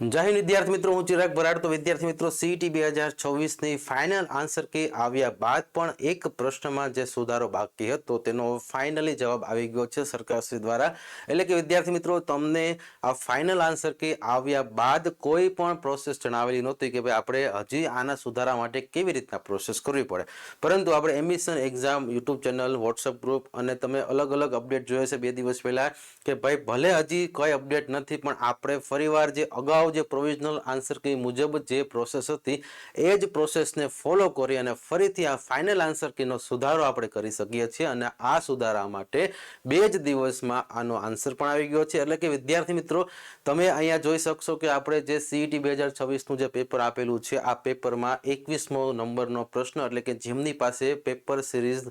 જય હિન્દ વિદ્યાર્થી મિત્રો, હું ચિરાગ ભરાડ। તો વિદ્યાર્થી મિત્રો, સીઈટી 2024ની ફાઇનલ આન્સર કી આવ્યા બાદ પણ એક પ્રશ્નમાં જે સુધારો બાકી હતો તેનો ફાઇનલી જવાબ આવી ગયો છે સરકારશ્રી દ્વારા। એટલે કે વિદ્યાર્થી મિત્રો, તમને આ ફાઇનલ આન્સર કી આવ્યા બાદ કોઈ પણ પ્રોસેસ જણાવેલી નહોતી કે ભાઈ આપણે હજી આના સુધારા માટે કેવી રીતના પ્રોસેસ કરવી પડે, પરંતુ આપણે ambition exam YouTube channel, WhatsApp group અને તમે અલગ અલગ અપડેટ જોયો છે 2 દિવસ પહેલા કે ભાઈ ભલે હજી કોઈ અપડેટ નથી પણ આપણે ફરીવાર જે અગાઉ જે પ્રોવિઝનલ આન્સર કી મુજબ જે પ્રોસેસ હતી એ જ પ્રોસેસને ફોલો કરી અને ફરીથી આ ફાઇનલ આન્સર કીનો સુધારો આપણે કરી શકીએ છીએ અને આ સુધારા માટે 2 જ દિવસમાં આનો આન્સર પણ આવી ગયો છે। એટલે કે વિદ્યાર્થી મિત્રો, તમે અહીંયા જોઈ શકશો કે આપણે જે સીઈટી 2026નું જે પેપર આપેલું છે આ પેપરમાં 21મો નંબરનો પ્રશ્ન, એટલે કે જેમની પાસે પેપર સિરીઝ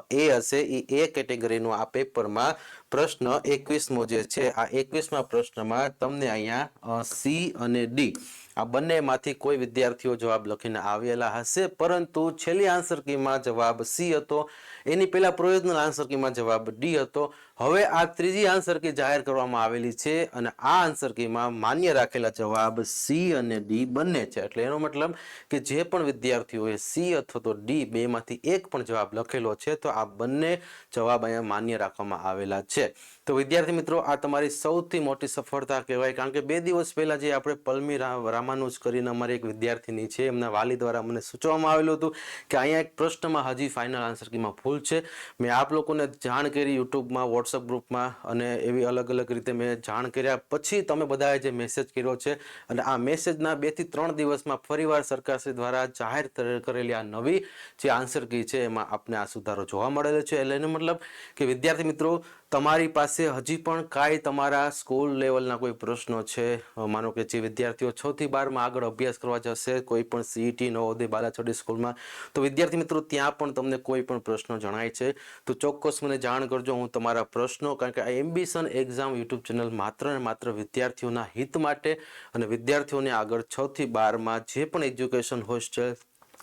એ હશે એ કેટેગરીનો આ પેપરમાં પ્રશ્ન 21મો જે છે આ 21મા પ્રશ્નમાં તમને અહીંયા સી અને ડી આ બંનેમાંથી કોઈ વિદ્યાર્થીઓ જવાબ લખીને આવેલા હશે, પરંતુ છેલ્લી આન્સર કીમાં જવાબ સી હતો, એની પહેલા પ્રોવિઝનલ આન્સર કીમાં જવાબ ડી હતો। હવે આ ત્રીજી આન્સર કી જાહેર કરવામાં આવેલી છે અને આ આન્સર કીમાં માન્ય રાખેલા જવાબ સી અને ડી બંને છે। એટલે એનો મતલબ કે જે પણ વિદ્યાર્થીઓએ સી અથવા તો ડી બેમાંથી એક પણ જવાબ લખેલો છે તો આ બંને જવાબ અહીંયા માન્ય રાખવામાં આવેલા છે। તો વિદ્યાર્થી મિત્રો, આ તમારી સૌથી મોટી સફળતા કહેવાય, કારણ કે 2 દિવસ પહેલા જે આપણે પલ્મી રામાનુજ કરીને અમારી એક વિદ્યાર્થીની છે, એમના વાલી દ્વારા મને સૂચવવામાં આવેલું હતું કે અહીંયા એક પ્રશ્નમાં હજી ફાઇનલ આન્સર કીમાં ભૂલ છે। મેં આપ લોકોને જાણ કરી યુટ્યુબમાં, વોટ્સઅપ ગ્રુપમાં અને એવી અલગ અલગ રીતે મેં જાણ કર્યા પછી તમે બધાએ જે મેસેજ કર્યો છે અને આ મેસેજના 2 થી 3 દિવસમાં ફરીવાર સરકારશ્રી દ્વારા જાહેર કરેલી આ નવી જે આન્સર કી છે એમાં આપને આ સુધારો જોવા મળેલો છે। એટલે એનો મતલબ કે વિદ્યાર્થી મિત્રો, તમારી પાસે હજી પણ કાંઈ તમારા સ્કૂલ લેવલના કોઈ પ્રશ્નો છે, માનો કે જે વિદ્યાર્થીઓ 6 થી 12માં આગળ અભ્યાસ કરવા જશે કોઈ પણ સીઈટી, નવોદય, બાલાછડી સ્કૂલમાં, તો વિદ્યાર્થી મિત્રો ત્યાં પણ તમને કોઈ પણ પ્રશ્નો જણાય છે તો ચોક્કસ મને જાણ કરજો। હું તમારા પ્રશ્નો, કારણ કે આ એમ્બિશન એક્ઝામ યુટ્યુબ ચેનલ માત્ર ને માત્ર વિદ્યાર્થીઓના હિત માટે અને વિદ્યાર્થીઓને આગળ 6 થી 12માં જે પણ એજ્યુકેશન, હોસ્ટેલ,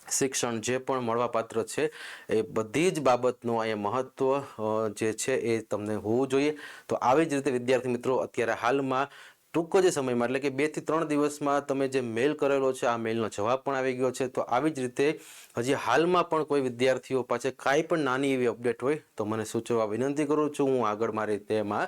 શિક્ષણ જે પણ મળવાપાત્ર છે એ બધી જ બાબતનું અહીંયા મહત્વ જે છે એ તમને હોવું જોઈએ। તો આવી જ રીતે વિદ્યાર્થી મિત્રો, અત્યારે હાલમાં ટૂંક જ સમયમાં એટલે કે 2 થી 3 દિવસમાં તમે જે મેલ કરેલો છે આ મેલનો જવાબ પણ આવી ગયો છે। તો આવી જ રીતે હજી હાલમાં પણ કોઈ વિદ્યાર્થીઓ પાસે કાંઈ પણ નાની એવી અપડેટ હોય તો મને સૂચવવા વિનંતી કરું છું। હું આગળ મારી રીતે એમાં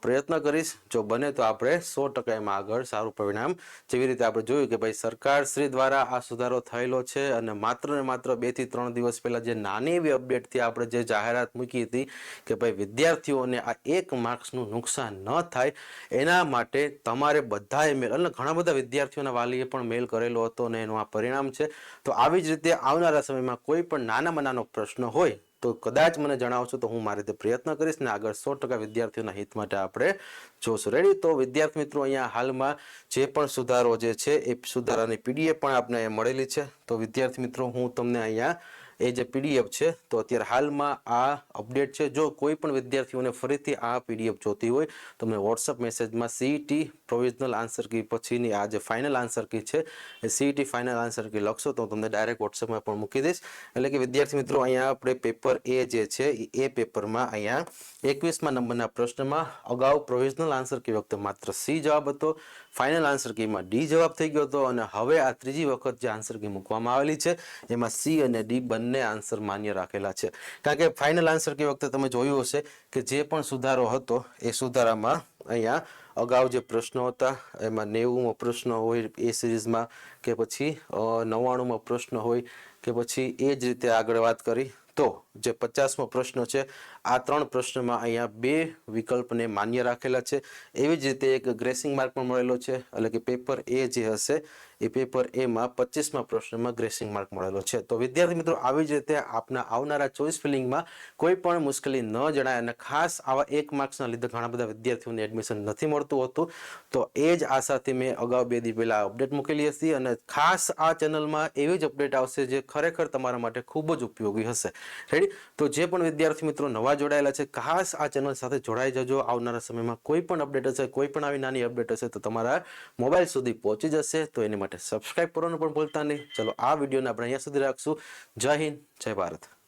પ્રયત્ન કરીશ। જો બને તો આપણે 100% એમાં આગળ સારું પરિણામ, જેવી રીતે આપણે જોયું કે ભાઈ સરકારશ્રી દ્વારા આ સુધારો થયેલો છે અને માત્ર ને માત્ર 2 થી 3 દિવસ પહેલા જે નાની એવી અપડેટથી આપણે જે જાહેરાત મૂકી હતી કે ભાઈ વિદ્યાર્થીઓને આ 1 માર્ક્સનું નુકસાન ન થાય એના માટે તમારે બધાએ મેલ, અને ઘણા બધા વિદ્યાર્થીઓના વાલીએ પણ મેલ કરેલો હતો અને એનું આ પરિણામ છે। તો આવી જ રીતે આવનારા સમયમાં કોઈ પણ નાનામાં નાનો પ્રશ્ન હોય તો કદાચ મને જણાવશો તો હું મારી રીતે પ્રયત્ન કરીશ ને આગળ 100% વિદ્યાર્થીઓના હિત માટે આપણે જોશું। રેડી? તો વિદ્યાર્થી મિત્રો, અહીંયા હાલમાં જે પણ સુધારો જે છે એ સુધારાની પીડીએફ પણ આપને મળેલી છે। તો વિદ્યાર્થી મિત્રો, હું તમને અહીંયા એ જે પીડીએફ છે તો અત્યારે હાલમાં આ અપડેટ છે। જો કોઈ પણ વિદ્યાર્થીઓને ફરીથી આ પીડીએફ જોતી હોય તો મને વોટ્સઅપ મેસેજમાં સીઈટી પ્રોવિઝનલ આન્સર કી પછીની આ જે ફાઇનલ આન્સર કી છે એ સીઈટી ફાઇનલ આન્સર કી લખશો તો તમને ડાયરેક્ટ વોટ્સઅપમાં પણ મૂકી દઈશ। એટલે કે વિદ્યાર્થી મિત્રો, અહીંયા આપણે પેપર એ જે છે એ પેપરમાં અહીંયા 21મા નંબરના પ્રશ્નમાં અગાઉ પ્રોવિઝનલ આન્સર કી વખતે માત્ર સી જવાબ હતો, ફાઇનલ આન્સર કીમાં ડી જવાબ થઈ ગયો હતો અને હવે આ ત્રીજી વખત જે આન્સર કી મૂકવામાં આવેલી છે એમાં સી અને ડી બંને આન્સર માન્ય રાખેલા છે। કારણ કે ફાઇનલ આન્સર કી વખતે તમે જોયું હશે કે જે પણ સુધારો હતો એ સુધારામાં અહીંયા અગાઉ જે પ્રશ્નો હતા એમાં 90મો પ્રશ્ન હોય એ સિરીઝમાં કે પછી 99મો પ્રશ્ન હોય કે પછી એ જ રીતે આગળ વાત કરી તો જે 50મો પ્રશ્ન છે આ 3 પ્રશ્નમાં અહીંયા 2 વિકલ્પને માન્ય રાખેલા છે। એવી જ રીતે એક ગ્રેસિંગ માર્ક પણ મળેલો છે, એટલે કે પેપર એ જે હશે એ પેપર એમાં 25મા પ્રશ્નમાં ગ્રેસિંગ માર્ક મળેલો છે। તો વિદ્યાર્થી મિત્રો, આવી જ રીતે આપના આવનારા ચોઇસ ફિલિંગમાં કોઈ પણ મુશ્કેલી ન જણાય અને ખાસ આવા 1 માર્ક્સના લીધે ઘણા બધા વિદ્યાર્થીઓને એડમિશન નથી મળતું હોતું, તો એ જ આશાથી મેં અગાઉ 2 દી પહેલા અપડેટ મૂકેલી હતી અને ખાસ આ ચેનલમાં એવી જ અપડેટ આવશે જે ખરેખર તમારા માટે ખૂબ જ ઉપયોગી હશે। રેડી? તો જે પણ વિદ્યાર્થી મિત્રો નવા જોડાયેલા છે ખાસ આ ચેનલ સાથે જોડાઈ જજો। આવનારા સમયમાં કોઈ પણ અપડેટ હશે, કોઈ પણ આવી નાની અપડેટ હશે તો તમારા મોબાઈલ સુધી પહોંચી જશે। તો એની માટે સબસ્ક્રાઇબ કરવાનું પણ ભૂલતા નહીં। ચલો, આ વિડીયોને આપણે અહીંયા સુધી રાખશું। જય હિન્દ, જય ભારત।